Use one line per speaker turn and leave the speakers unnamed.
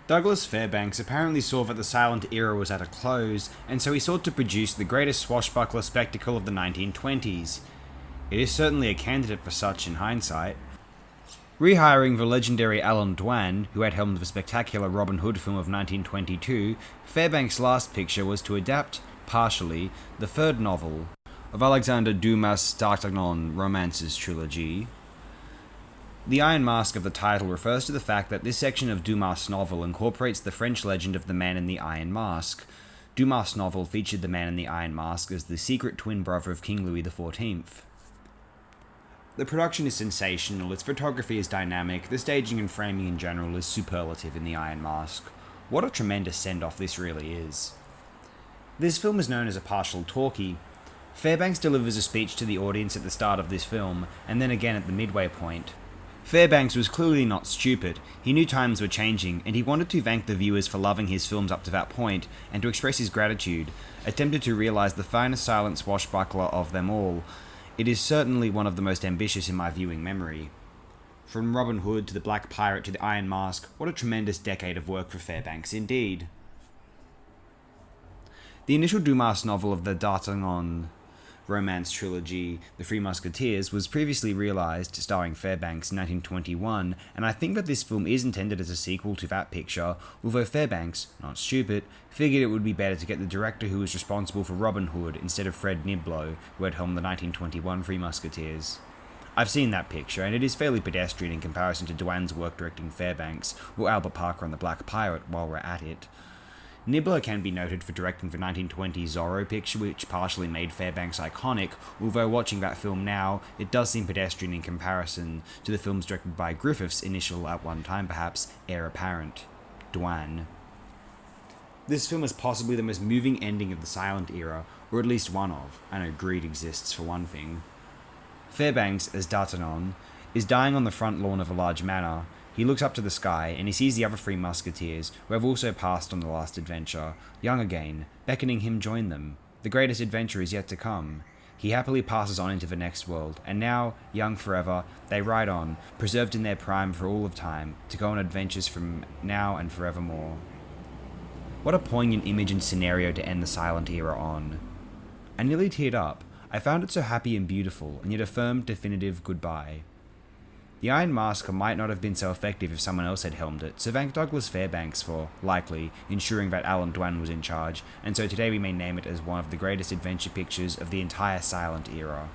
Douglas Fairbanks apparently saw that the silent era was at a close, and so he sought to produce the greatest swashbuckler spectacle of the 1920s. It is certainly a candidate for such in hindsight. Rehiring the legendary Allan Dwan, who had helmed the spectacular Robin Hood film of 1922, Fairbanks' last picture was to adapt, partially, the third novel of Alexander Dumas' D'Artagnan romances trilogy. The Iron Mask of the title refers to the fact that this section of Dumas' novel incorporates the French legend of the Man in the Iron Mask. Dumas' novel featured the Man in the Iron Mask as the secret twin brother of King Louis XIV. The production is sensational, its photography is dynamic, the staging and framing in general is superlative in The Iron Mask. What a tremendous send-off this really is. This film is known as a partial talkie. Fairbanks delivers a speech to the audience at the start of this film, and then again at the midway point. Fairbanks was clearly not stupid. He knew times were changing, and he wanted to thank the viewers for loving his films up to that point, and to express his gratitude, attempted to realise the finest silent swashbuckler of them all. It is certainly one of the most ambitious in my viewing memory. From Robin Hood to The Black Pirate to The Iron Mask, what a tremendous decade of work for Fairbanks indeed. The initial Dumas novel of the D'Artagnan romance trilogy, The Three Musketeers, was previously realised, starring Fairbanks, in 1921, and I think that this film is intended as a sequel to that picture, although Fairbanks, not stupid, figured it would be better to get the director who was responsible for Robin Hood instead of Fred Niblo, who had helmed the 1921 Three Musketeers. I've seen that picture, and it is fairly pedestrian in comparison to Dwan's work directing Fairbanks, or Albert Parker on The Black Pirate, while we're at it. Nibbler can be noted for directing the 1920 Zorro picture, which partially made Fairbanks iconic, although watching that film now, it does seem pedestrian in comparison to the films directed by Griffith's initial, at one time perhaps, heir apparent, Dwan. This film is possibly the most moving ending of the silent era, or at least one of. I know greed exists for one thing. Fairbanks, as D'Artagnan, is dying on the front lawn of a large manor. He looks up to the sky, and he sees the other three musketeers, who have also passed on the last adventure, young again, beckoning him join them. The greatest adventure is yet to come. He happily passes on into the next world, and now, young forever, they ride on, preserved in their prime for all of time, to go on adventures from now and forevermore. What a poignant image and scenario to end the silent era on. I nearly teared up. I found it so happy and beautiful, and yet a firm, definitive goodbye. The Iron Mask might not have been so effective if someone else had helmed it, so thank Douglas Fairbanks for, likely, ensuring that Allan Dwan was in charge, and so today we may name it as one of the greatest adventure pictures of the entire silent era.